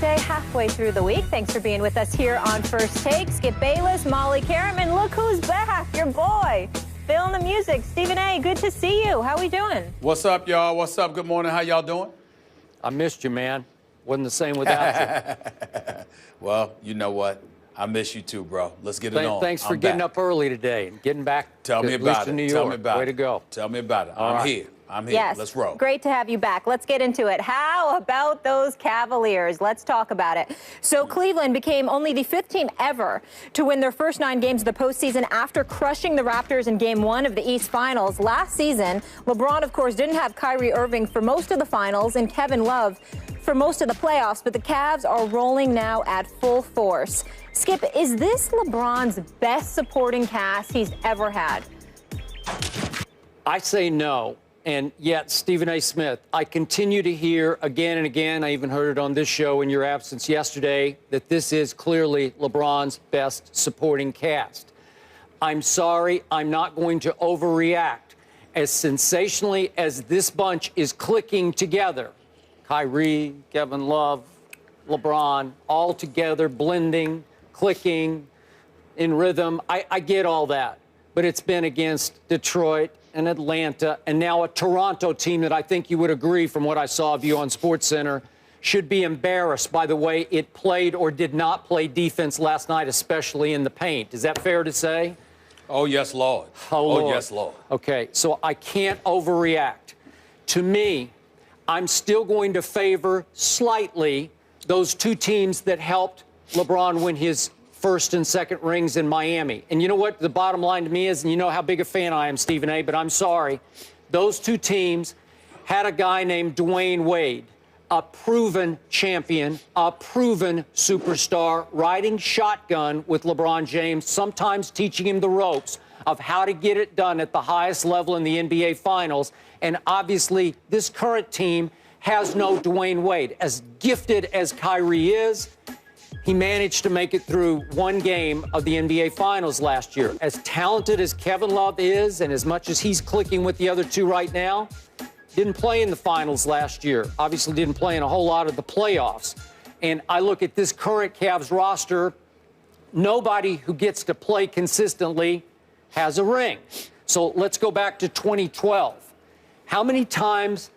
Tuesday, halfway through the week. Thanks for being with us here on First Take. Skip Bayless, Molly Karaman, look who's back, your boy. Feeling the music. Stephen A., good to see you. How we doing? What's up, y'all? What's up? Good morning. How y'all doing? I missed you, man. Wasn't the same without you. Well, you know what? I miss you too, bro. Let's get it on. Thanks for getting up early today and getting back Tell me about it. to New York. Tell me about it. Way to go. Tell me about it. I'm here. I'm here. Yes. Let's roll. Great to have you back. Let's get into it. How about those Cavaliers? Let's talk about it. So Cleveland became only the 5th team ever to win their first 9 games of the postseason after crushing the Raptors in Game 1 of the East Finals. Last season, LeBron, of course, didn't have Kyrie Irving for most of the finals and Kevin Love for most of the playoffs, but the Cavs are rolling now at full force. Skip, is this LeBron's best supporting cast he's ever had? I say no. And yet, Stephen A. Smith, I continue to hear again and again, I even heard it on this show in your absence yesterday, that this is clearly LeBron's best supporting cast. I'm sorry, I'm not going to overreact. As sensationally as this bunch is clicking together, Kyrie, Kevin Love, LeBron, all together, blending, clicking, in rhythm, I get all that. But it's been against Detroit and Atlanta, and now a Toronto team that I think you would agree from what I saw of you on SportsCenter should be embarrassed by the way it played or did not play defense last night, especially in the paint. Is that fair to say? Oh, yes, Lord. Oh, Lord. Yes, Lord. Okay, so I can't overreact. To me, I'm still going to favor slightly those 2 teams that helped LeBron win his first and second rings in Miami. And you know what the bottom line to me is, and you know how big a fan I am, Stephen A., but I'm sorry, those 2 teams had a guy named Dwayne Wade, a proven champion, a proven superstar, riding shotgun with LeBron James, sometimes teaching him the ropes of how to get it done at the highest level in the NBA Finals. And obviously, this current team has no Dwayne Wade. As gifted as Kyrie is, he managed to make it through 1 game of the NBA Finals last year. As talented as Kevin Love is, and as much as he's clicking with the other 2 right now, didn't play in the finals last year. Obviously didn't play in a whole lot of the playoffs. And I look at this current Cavs roster, nobody who gets to play consistently has a ring. So let's go back to 2012. How many times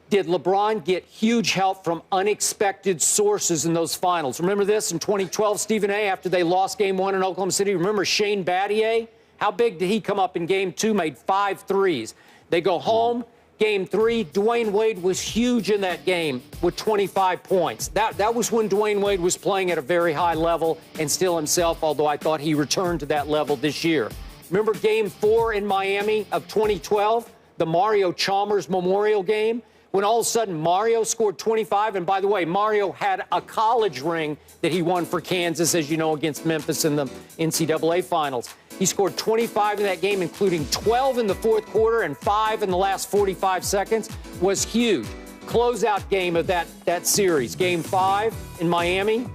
did LeBron get huge help from unexpected sources in those finals? Remember this in 2012, Stephen A., after they lost Game 1 in Oklahoma City? Remember Shane Battier? How big did he come up in Game 2? Made 5 threes. They go home, Game 3. Dwayne Wade was huge in that game with 25 points. That was when Dwayne Wade was playing at a very high level and still himself, although I thought he returned to that level this year. Remember Game 4 in Miami of 2012, the Mario Chalmers Memorial Game? When all of a sudden Mario scored 25, and by the way, Mario had a college ring that he won for Kansas, as you know, against Memphis in the NCAA Finals. He scored 25 in that game, including 12 in the 4th quarter and 5 in the last 45 seconds, was huge. Closeout game of that series, Game 5 in Miami.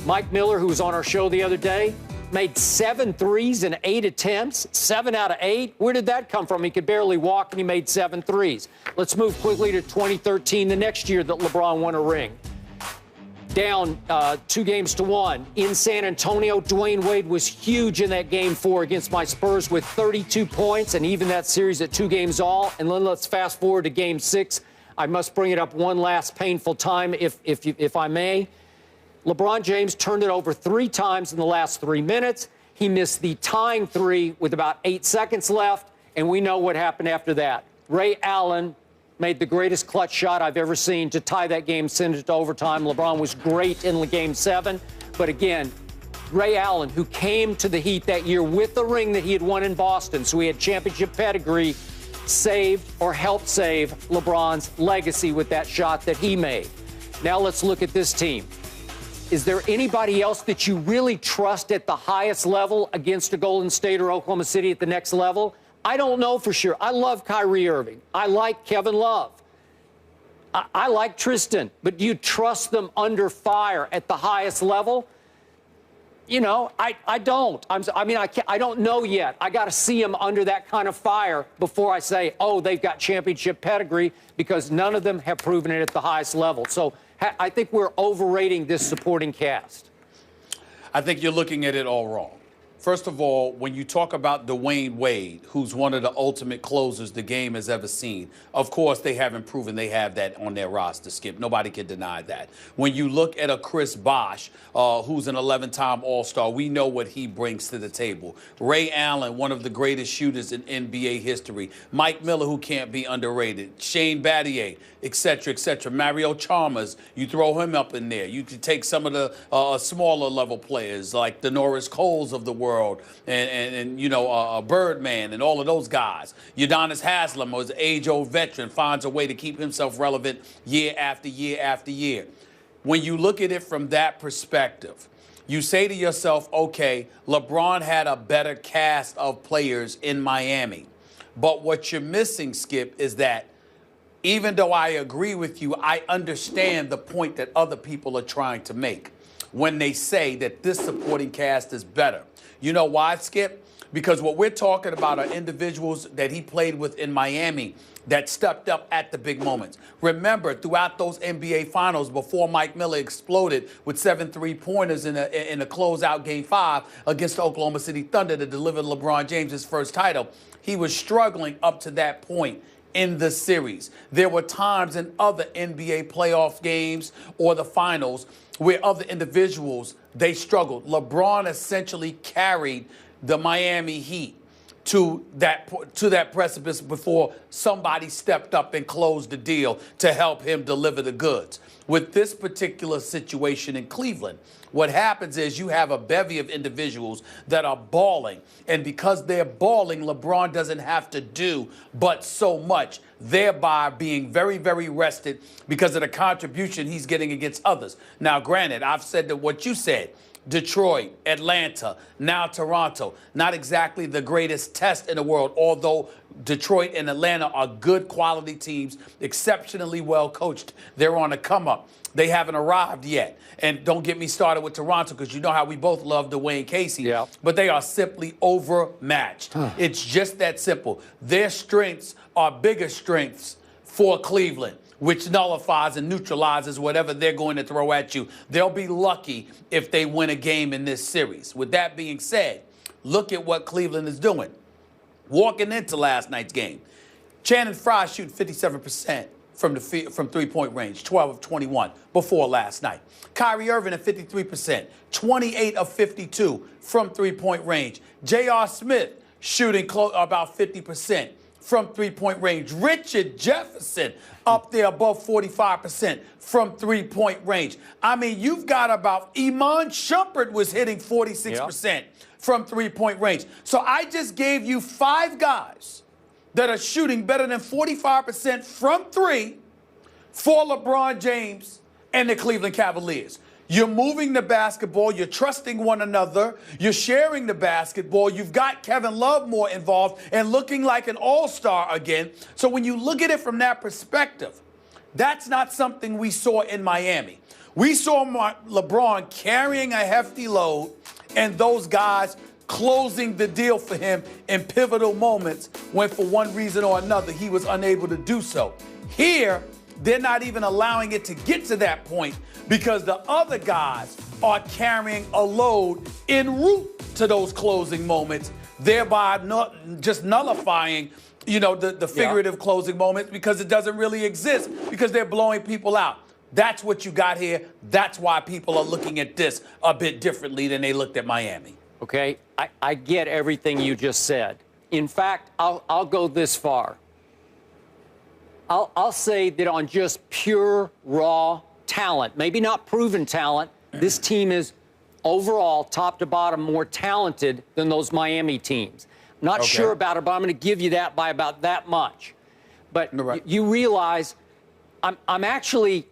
Mike Miller, who was on our show the other day, made 7 threes in 8 attempts, 7 out of 8. Where did that come from? He could barely walk, and he made 7 threes. Let's move quickly to 2013, the next year that LeBron won a ring. Down 2 games to 1 in San Antonio. Dwayne Wade was huge in that Game 4 against my Spurs with 32 points, and even that series at 2 games all. And then let's fast forward to Game 6. I must bring it up one last painful time, if I may. LeBron James turned it over 3 times in the last 3 minutes. He missed the tying 3 with about 8 seconds left, and we know what happened after that. Ray Allen made the greatest clutch shot I've ever seen to tie that game, send it to overtime. LeBron was great in Game 7, but again, Ray Allen, who came to the Heat that year with the ring that he had won in Boston, so he had championship pedigree, saved or helped save LeBron's legacy with that shot that he made. Now let's look at this team. Is there anybody else that you really trust at the highest level against a Golden State or Oklahoma City at the next level? I don't know for sure. I love Kyrie Irving. I like Kevin Love. I like Tristan. But do you trust them under fire at the highest level? You know, I don't. I don't know yet. I got to see them under that kind of fire before I say, oh, they've got championship pedigree, because none of them have proven it at the highest level. So I think we're overrating this supporting cast. I think you're looking at it all wrong. First of all, when you talk about Dwayne Wade, who's one of the ultimate closers the game has ever seen, of course, they haven't proven they have that on their roster, Skip. Nobody can deny that. When you look at a Chris Bosh, who's an 11-time All-Star, we know what he brings to the table. Ray Allen, one of the greatest shooters in NBA history. Mike Miller, who can't be underrated. Shane Battier, et cetera, Mario Chalmers, you throw him up in there. You could take some of the smaller level players like the Norris Coles of the world and Birdman and all of those guys. Udonis Haslem was an age-old veteran, finds a way to keep himself relevant year after year after year. When you look at it from that perspective, you say to yourself, okay, LeBron had a better cast of players in Miami. But what you're missing, Skip, is that even though I agree with you, I understand the point that other people are trying to make when they say that this supporting cast is better. You know why, Skip? Because what we're talking about are individuals that he played with in Miami that stepped up at the big moments. Remember, throughout those NBA Finals, before Mike Miller exploded with 7 3-pointers in a closeout Game 5 against the Oklahoma City Thunder to deliver LeBron James his first title, he was struggling up to that point in the series. There were times in other NBA playoff games or the finals where other individuals, they struggled. LeBron essentially carried the Miami Heat to that precipice before somebody stepped up and closed the deal to help him deliver the goods. With this particular situation in Cleveland, what happens is you have a bevy of individuals that are balling. And because they're balling, LeBron doesn't have to do but so much, thereby being very, very rested because of the contribution he's getting against others. Now, granted, I've said that what you said, Detroit, Atlanta, now Toronto, not exactly the greatest test in the world, although Detroit and Atlanta are good quality teams, exceptionally well coached. They're on a come up. They haven't arrived yet. And don't get me started with Toronto because you know how we both love Dwayne Casey. Yeah. But they are simply overmatched. It's just that simple. Their strengths are bigger strengths for Cleveland, which nullifies and neutralizes whatever they're going to throw at you. They'll be lucky if they win a game in this series. With that being said, look at what Cleveland is doing. Walking into last night's game, Channing Frye shooting 57% from three-point range, 12 of 21 before last night. Kyrie Irving at 53%, 28 of 52 from three-point range. J.R. Smith shooting about 50% from three-point range. Richard Jefferson up there above 45% from three-point range. I mean, you've got about Iman Shumpert was hitting 46% from three-point range. So I just gave you 5 guys that are shooting better than 45% from three for LeBron James and the Cleveland Cavaliers. You're moving the basketball. You're trusting one another. You're sharing the basketball. You've got Kevin Love more involved and looking like an all-star again. So when you look at it from that perspective, that's not something we saw in Miami. We saw LeBron carrying a hefty load and those guys closing the deal for him in pivotal moments when, for one reason or another, he was unable to do so. Here, they're not even allowing it to get to that point because the other guys are carrying a load en route to those closing moments, thereby not just nullifying, the figurative closing moments because it doesn't really exist because they're blowing people out. That's what you got here. That's why people are looking at this a bit differently than they looked at Miami. Okay, I get everything you just said. In fact, I'll go this far. I'll say that on just pure, raw talent, maybe not proven talent, this team is overall, top to bottom, more talented than those Miami teams. Not sure about it, but I'm going to give you that by about that much. But you realize I'm actually,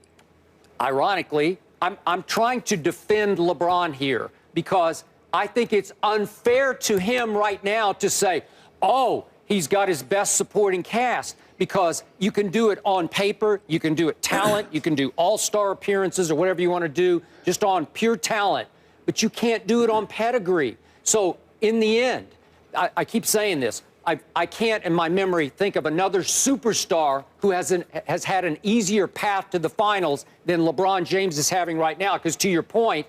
ironically, I'm trying to defend LeBron here because I think it's unfair to him right now to say, oh, he's got his best supporting cast, because you can do it on paper, you can do it talent, you can do all-star appearances or whatever you want to do just on pure talent, but you can't do it on pedigree. So in the end, I keep saying this, I can't, in my memory, think of another superstar who has had an easier path to the finals than LeBron James is having right now. Because to your point,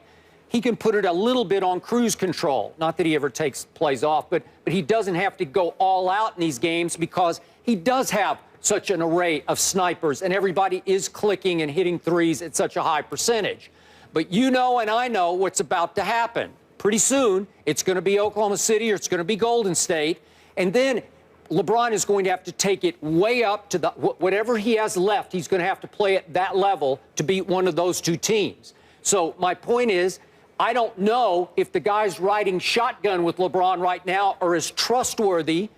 he can put it a little bit on cruise control. Not that he ever takes plays off, but he doesn't have to go all out in these games because he does have such an array of snipers, and everybody is clicking and hitting threes at such a high percentage. But you know and I know what's about to happen. Pretty soon, it's going to be Oklahoma City or it's going to be Golden State. And then LeBron is going to have to take it way up to whatever he has left. He's going to have to play at that level to beat one of those two teams. So my point is, I don't know if the guys riding shotgun with LeBron right now are as trustworthy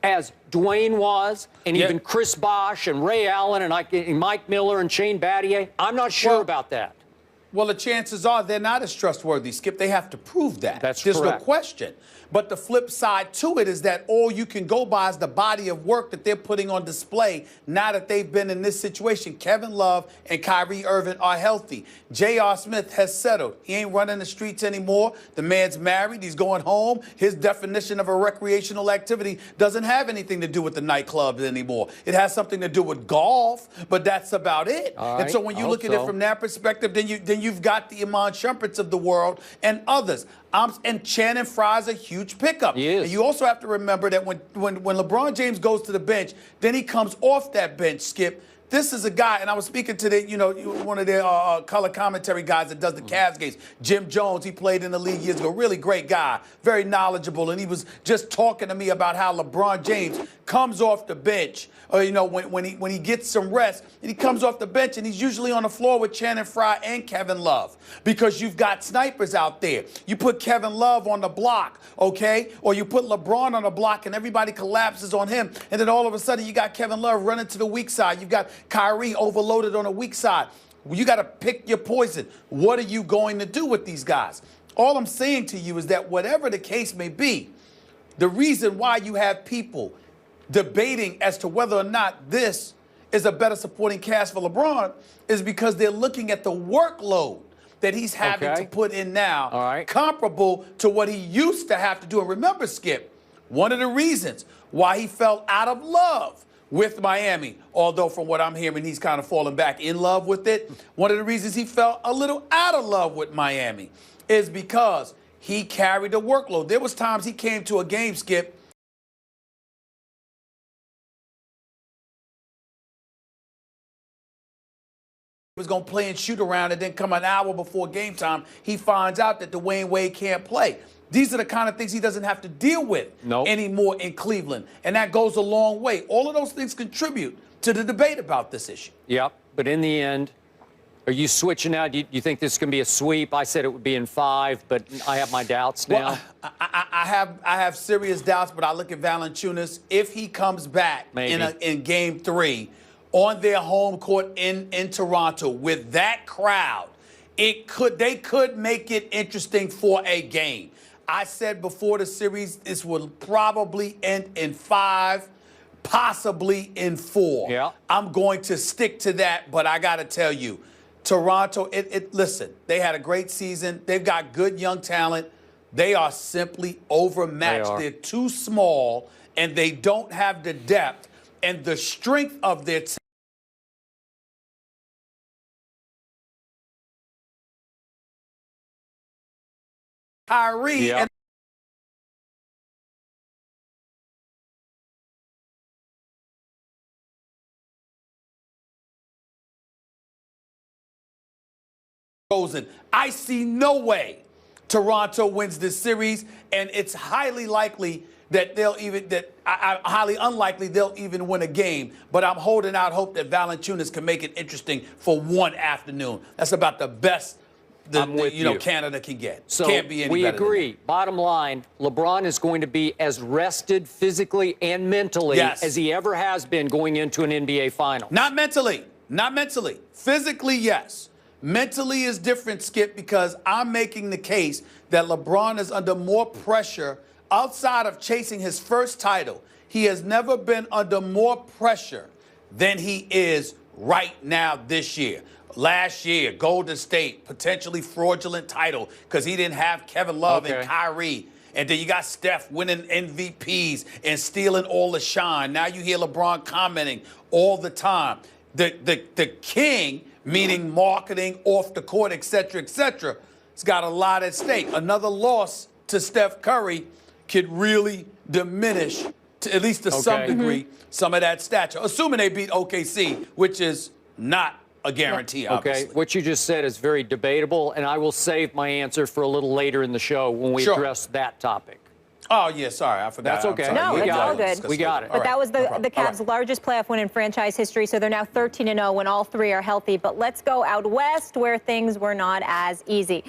as Dwayne was, and even Chris Bosh and Ray Allen and Mike Miller and Shane Battier. I'm not sure about that. Well, the chances are they're not as trustworthy, Skip. They have to prove that. That's There's correct. no question. But the flip side to it is that all you can go by is the body of work that they're putting on display now that they've been in this situation. Kevin Love and Kyrie Irving are healthy. J.R. Smith has settled. He ain't running the streets anymore. The man's married. He's going home. His definition of a recreational activity doesn't have anything to do with the nightclubs anymore. It has something to do with golf, but that's about it. All right. And so when you look at it from that perspective, then you've got the Iman Shumperts of the world and others. And Channing Frye's a huge pickup. He is. And you also have to remember that when LeBron James goes to the bench, then he comes off that bench, Skip. This is a guy, and I was speaking to one of their color commentary guys that does the Cavs games, Jim Jones. He played in the league years ago. Really great guy, very knowledgeable, and he was just talking to me about how LeBron James comes off the bench, when he gets some rest, and he comes off the bench, and he's usually on the floor with Channing Frye and Kevin Love because you've got snipers out there. You put Kevin Love on the block, okay, or you put LeBron on the block, and everybody collapses on him, and then all of a sudden you got Kevin Love running to the weak side. You've got Kyrie overloaded on the weak side. You got to pick your poison. What are you going to do with these guys? All I'm saying to you is that whatever the case may be, the reason why you have people debating as to whether or not this is a better supporting cast for LeBron is because they're looking at the workload that he's having to put in now, comparable to what he used to have to do. And remember, Skip, one of the reasons why he fell out of love with Miami, although from what I'm hearing, he's kind of fallen back in love with it. One of the reasons he fell a little out of love with Miami is because he carried the workload. There was times he came to a game, Skip, was going to play and shoot around, and then come an hour before game time, he finds out that Dwayne Wade can't play. These are the kind of things he doesn't have to deal with anymore in Cleveland, and that goes a long way. All of those things contribute to the debate about this issue. Yep, but in the end, are you switching out? Do you think this is going to be a sweep? I said it would be in 5, but I have my doubts now. Well, I have serious doubts, but I look at Valanciunas. If he comes back in Game 3 on their home court in Toronto with that crowd, they could make it interesting for a game. I said before the series, this will probably end in 5, possibly in 4. Yeah. I'm going to stick to that, but I got to tell you, Toronto, listen, they had a great season. They've got good young talent. They are simply overmatched. They're too small, and they don't have the depth and the strength of their team. Kyrie and I see no way Toronto wins this series, and it's highly likely that highly unlikely they'll even win a game. But I'm holding out hope that Valanciunas can make it interesting for one afternoon. That's about the best Canada can get. So can't be any we better agree. than that. Bottom line, LeBron is going to be as rested physically and mentally as he ever has been going into an NBA final. Not mentally. Not mentally. Physically, yes. Mentally is different, Skip, because I'm making the case that LeBron is under more pressure outside of chasing his first title. He has never been under more pressure than he is right now this year. Last year, Golden State, potentially fraudulent title because he didn't have Kevin Love and Kyrie. And then you got Steph winning MVPs and stealing all the shine. Now you hear LeBron commenting all the time. The king, meaning marketing, off the court, et cetera, has got a lot at stake. Another loss to Steph Curry could really diminish, at least to some degree, some of that stature, assuming they beat OKC, which is not a guarantee, obviously. Okay, what you just said is very debatable, and I will save my answer for a little later in the show when we address that topic. Oh, yeah, sorry, I forgot. That's okay. No, it's all good. We got it. But that was the Cavs' largest playoff win in franchise history, so they're now 13-0 when all three are healthy. But let's go out west where things were not as easy.